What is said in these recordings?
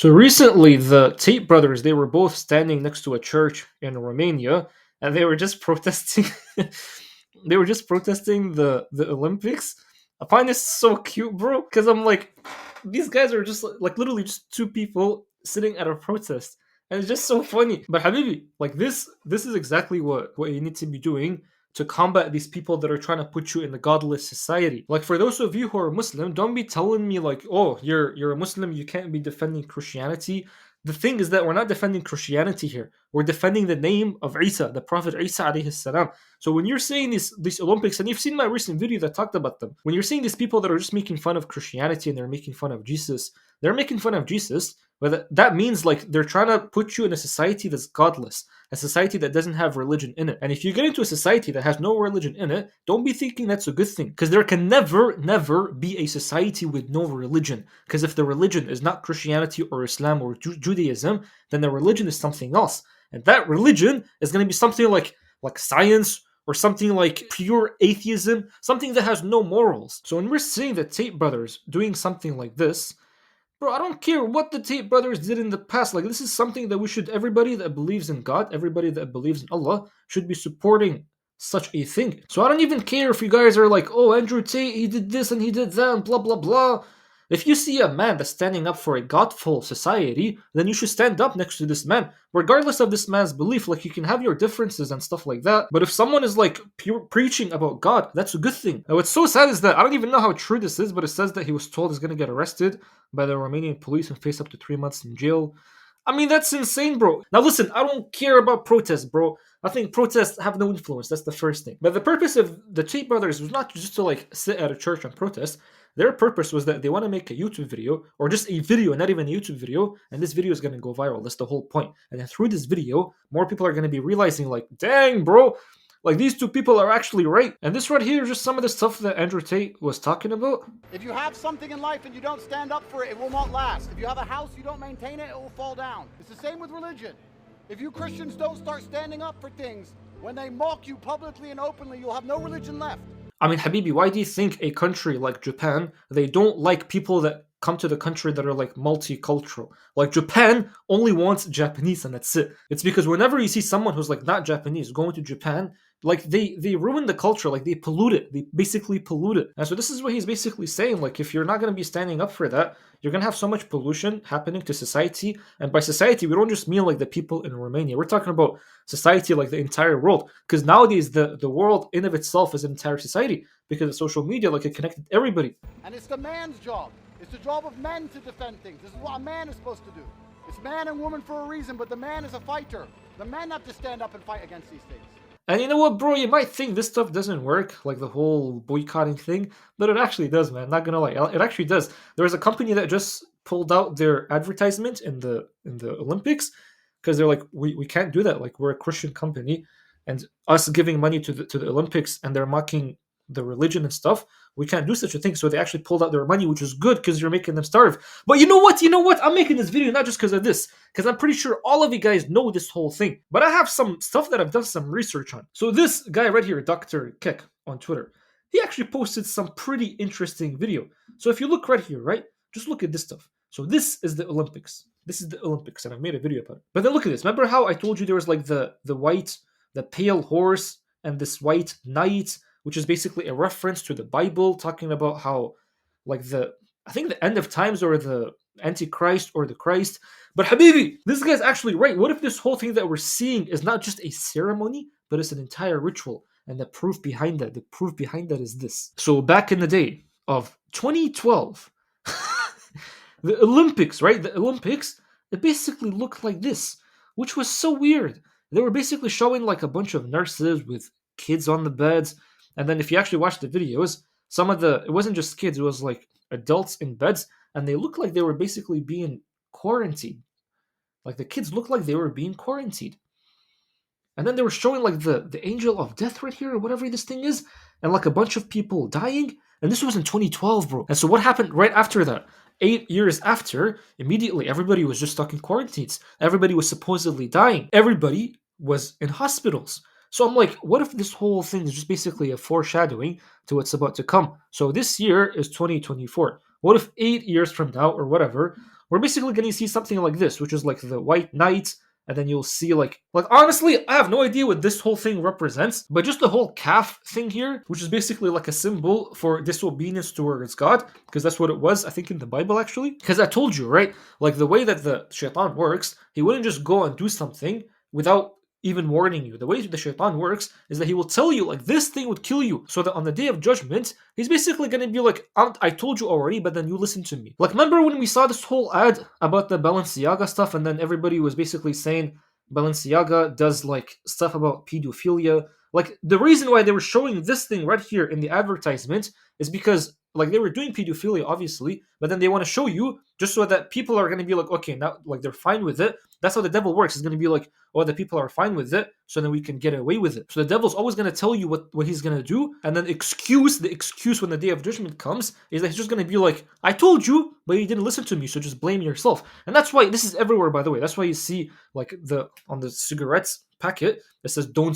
So recently, the Tate brothers, they were both standing next to a church in Romania, and they were just protesting. They were just protesting the Olympics. I find this so cute, bro, because I'm like, these guys are just like literally just two people sitting at a protest, and it's just so funny. But Habibi, like this is exactly what you need to be doing to combat these people that are trying to put you in the godless society. Like for those of you who are Muslim, don't be telling me like, "Oh, you're a Muslim, you can't be defending Christianity." The thing is that we're not defending Christianity here. We're defending the name of Isa, the Prophet Isa alayhi salam. So when you're saying these Olympics, and you've seen my recent video that talked about them, when you're seeing these people that are just making fun of Christianity and they're making fun of Jesus, they're making fun of Jesus, but that means like they're trying to put you in a society that's godless, a society that doesn't have religion in it. And if you get into a society that has no religion in it, don't be thinking that's a good thing. Because there can never be a society with no religion. Because if the religion is not Christianity or Islam or Judaism, then the religion is something else. And that religion is going to be something like science or something like pure atheism, something that has no morals. So when we're seeing the Tate brothers doing something like this, bro, I don't care what the Tate brothers did in the past. Like, this is something that everybody that believes in God, everybody that believes in Allah, should be supporting such a thing. So I don't even care if you guys are like, oh, Andrew Tate, he did this and he did that and blah, blah, blah. If you see a man that's standing up for a godful society, then you should stand up next to this man, regardless of this man's belief. Like, you can have your differences and stuff like that, but if someone is like preaching about God, that's a good thing. Now, what's so sad is that I don't even know how true this is, but it says that he was told he's gonna get arrested by the Romanian police and face up to 3 months in jail. I mean, that's insane, bro. Now, listen, I don't care about protests, bro. I think protests have no influence. That's the first thing. But the purpose of the Tate brothers was not just to like sit at a church and protest. Their purpose was that they want to make a YouTube video, or just a video, not even a YouTube video, and this video is going to go viral. That's the whole point. And then through this video, more people are going to be realizing, like, dang, bro, like these two people are actually right. And this right here is just some of the stuff that Andrew Tate was talking about. If you have something in life and you don't stand up for it, it will not last. If you have a house, you don't maintain it, it will fall down. It's the same with religion. If you Christians don't start standing up for things, when they mock you publicly and openly, you'll have no religion left. I mean, Habibi, why do you think a country like Japan, they don't like people that come to the country that are like multicultural? Like Japan only wants Japanese and that's it. It's because whenever you see someone who's like not Japanese going to Japan, like they ruin the culture, like they pollute it. They basically pollute it. And so this is what he's basically saying. Like if you're not going to be standing up for that, you're going to have so much pollution happening to society. And by society, we don't just mean like the people in Romania. We're talking about society like the entire world. Because nowadays the world in of itself is an entire society because of social media, like it connected everybody. And it's the man's job. It's the job of men to defend things. This is what a man is supposed to do. It's man and woman for a reason, but the man is a fighter. The men have to stand up and fight against these things. And you know what, bro? You might think this stuff doesn't work, like the whole boycotting thing, but it actually does, man. Not gonna lie, it actually does. There was a company that just pulled out their advertisement in the Olympics because they're like, we can't do that. Like we're a Christian company, and us giving money to the Olympics, and they're mocking the religion and stuff. We can't do such a thing. So they actually pulled out their money, which is good because you're making them starve. But you know what? I'm making this video not just because of this, because I'm pretty sure all of you guys know this whole thing. But I have some stuff that I've done some research on. So this guy right here, Dr. Kek on Twitter, he actually posted some pretty interesting video. So if you look right here, right, just look at this stuff. So this is the Olympics. This is the Olympics, and I've made a video about it. But then look at this. Remember how I told you there was like the pale horse and this white knight, which is basically a reference to the Bible, talking about how, like I think the end of times or the Antichrist or the Christ. But Habibi, this guy's actually right. What if this whole thing that we're seeing is not just a ceremony, but it's an entire ritual? And the proof behind that is this. So back in the day of 2012, the Olympics, right? The Olympics, it basically looked like this, which was so weird. They were basically showing like a bunch of nurses with kids on the beds. And then if you actually watch the videos, it wasn't just kids, it was like adults in beds, and they looked like they were basically being quarantined. Like the kids looked like they were being quarantined. And then they were showing like the angel of death right here, or whatever this thing is, and like a bunch of people dying. And this was in 2012, bro. And so what happened right after that? 8 years after, immediately everybody was just stuck in quarantines. Everybody was supposedly dying. Everybody was in hospitals. So I'm like, what if this whole thing is just basically a foreshadowing to what's about to come? So this year is 2024. What if 8 years from now or whatever, we're basically going to see something like this, which is like the white knight, and then you'll see like honestly, I have no idea what this whole thing represents, but just the whole calf thing here, which is basically like a symbol for disobedience towards God, because that's what it was, I think, in the Bible actually. Because I told you, right? Like the way that the shaitan works, he wouldn't just go and do something without even warning you. The way the shaitan works is that he will tell you like this thing would kill you, so that on the day of judgment he's basically gonna be like, I told you already, but then you listen to me. Like, remember when we saw this whole ad about the Balenciaga stuff, and then everybody was basically saying Balenciaga does like stuff about pedophilia. Like, the reason why they were showing this thing right here in the advertisement is because like they were doing pedophilia obviously, but then they want to show you just so that people are going to be like, okay, now like they're fine with it. That's how the devil works. It's going to be like, oh, the people are fine with it, so then we can get away with it. So the devil's always going to tell you what he's going to do, and then the excuse when the day of judgment comes is that he's just going to be like, I told you, but you didn't listen to me, so just blame yourself. And that's why this is everywhere, by the way. That's why you see like the on the cigarettes packet that says don't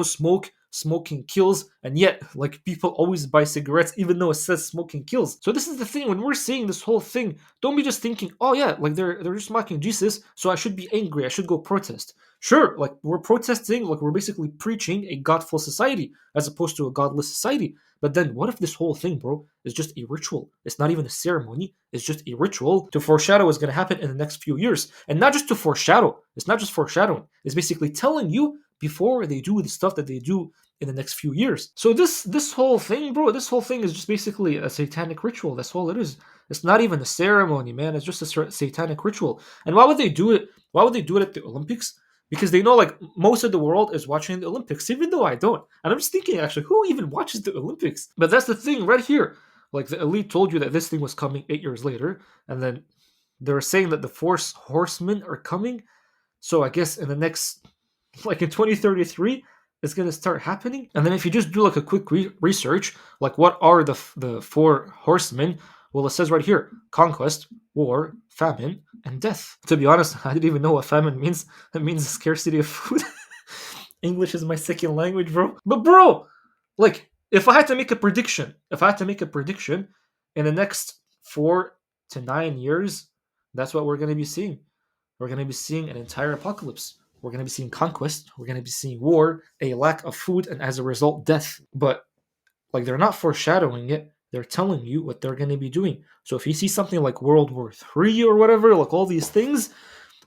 smoke, smoking kills, and yet like people always buy cigarettes even though it says smoking kills. So this is the thing, when we're seeing this whole thing, don't be just thinking, oh yeah, like they're just mocking Jesus, so I should be angry, I should go protest. Sure, like we're protesting, like we're basically preaching a godful society as opposed to a godless society. But then what if this whole thing, bro, is just a ritual? It's not even a ceremony, it's just a ritual to foreshadow what's going to happen in the next few years. And not just to foreshadow, it's not just foreshadowing, it's basically telling you before they do the stuff that they do in the next few years. So this whole thing, bro, this whole thing is just basically a satanic ritual. That's all it is. It's not even a ceremony, man. It's just a satanic ritual. And why would they do it? Why would they do it at the Olympics? Because they know like most of the world is watching the Olympics, even though I don't. And I'm just thinking, actually, who even watches the Olympics? But that's the thing right here. Like the elite told you that this thing was coming 8 years later, and then they're saying that the Force Horsemen are coming. So I guess in the next, like in 2033, it's gonna start happening. And then if you just do like a quick research, like what are the four horsemen? Well, it says right here: conquest, war, famine, and death. To be honest, I didn't even know what famine means. It means a scarcity of food. English is my second language, bro. But bro, like if I had to make a prediction, in the next 4 to 9 years, that's what we're gonna be seeing. We're gonna be seeing an entire apocalypse. We're going to be seeing conquest. We're going to be seeing war, a lack of food, and as a result, death. But like they're not foreshadowing it. They're telling you what they're going to be doing. So if you see something like World War III or whatever, like all these things,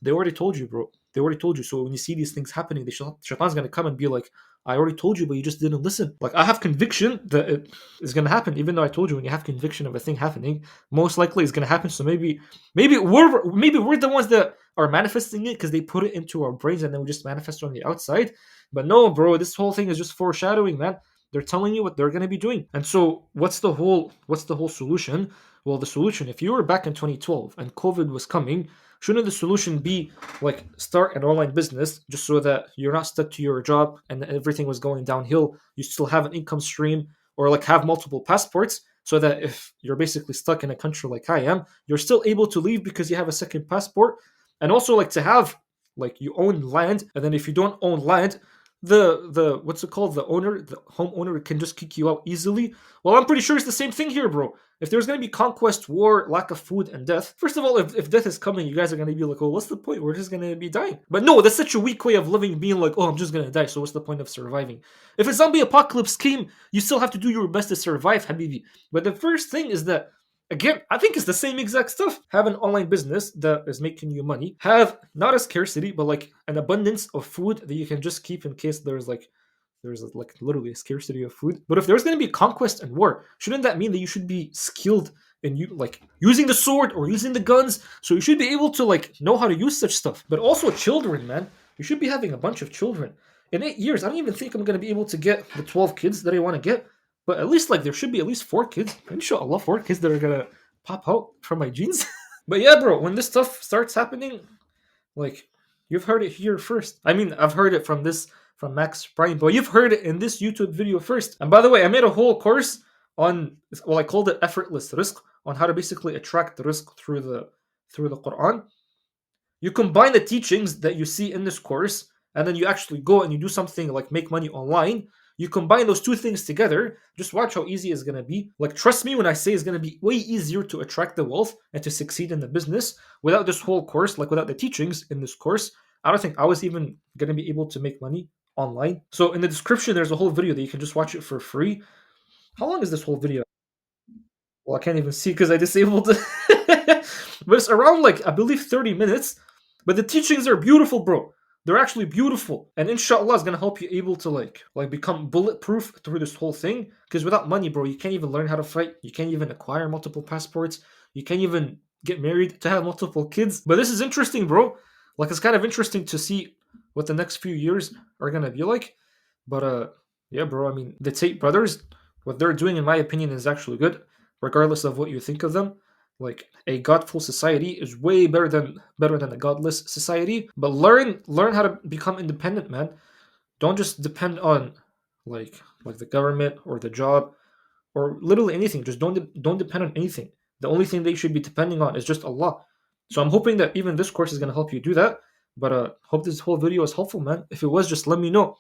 they already told you, bro. They already told you. So when you see these things happening, the shaitan's going to come and be like, I already told you, but you just didn't listen. Like, I have conviction that it is going to happen, even though I told you. When you have conviction of a thing happening, most likely it's going to happen. So maybe we're the ones that are manifesting it because they put it into our brains and then we just manifest it on the outside. But no, bro, this whole thing is just foreshadowing, man. They're telling you what they're going to be doing. And so what's the whole solution? Well, the solution, if you were back in 2012 and COVID was coming, shouldn't the solution be like start an online business just so that you're not stuck to your job and everything was going downhill? You still have an income stream, or like have multiple passports so that if you're basically stuck in a country like I am, you're still able to leave because you have a second passport. And also like to have like you own land, and then if you don't own land, the what's it called, the homeowner can just kick you out easily. Well, I'm pretty sure it's the same thing here, bro. If there's going to be conquest, war, lack of food, and death, first of all, if death is coming, you guys are going to be like, oh, what's the point? We're just going to be dying. But no, that's such a weak way of living, being like, oh, I'm just going to die, so what's the point of surviving? If a zombie apocalypse came, you still have to do your best to survive, habibi. But the first thing is that, again, I think it's the same exact stuff. Have an online business that is making you money. Have not a scarcity, but like an abundance of food that you can just keep in case there's like literally a scarcity of food. But if there's going to be conquest and war, shouldn't that mean that you should be skilled in like using the sword or using the guns? So you should be able to like know how to use such stuff. But also children, man. You should be having a bunch of children. In 8 years, I don't even think I'm going to be able to get the 12 kids that I want to get. But at least like there should be at least 4 kids. Inshallah, 4 kids that are gonna pop out from my genes. But yeah, bro, when this stuff starts happening, like you've heard it here first. I mean, I've heard it from Max Prime, but you've heard it in this YouTube video first. And by the way, I made a whole course on, well, I called it effortless rizq, on how to basically attract the rizq through the Quran. You combine the teachings that you see in this course, and then you actually go and you do something like make money online. You combine those two things together, just watch how easy it's gonna be. Like, trust me when I say it's gonna be way easier to attract the wealth and to succeed in the business without this whole course, like without the teachings in this course. I don't think I was even gonna be able to make money online. So in the description, there's a whole video that you can just watch it for free. How long is this whole video? Well, I can't even see because I disabled it. But it's around, like, I believe 30 minutes. But the teachings are beautiful, bro. They're actually beautiful. And inshallah is gonna help you able to like become bulletproof through this whole thing. Because without money, bro, you can't even learn how to fight. You can't even acquire multiple passports. You can't even get married to have multiple kids. But this is interesting, bro. Like, it's kind of interesting to see what the next few years are gonna be like. But yeah, bro, I mean, the Tate brothers, what they're doing, in my opinion, is actually good, regardless of what you think of them. Like, a godful society is way better than a godless society. But learn how to become independent, man. Don't just depend on like the government or the job or literally anything. Just don't depend on anything. The only thing they should be depending on is just Allah. So I'm hoping that even this course is gonna help you do that. But hope this whole video was helpful, man. If it was, just let me know.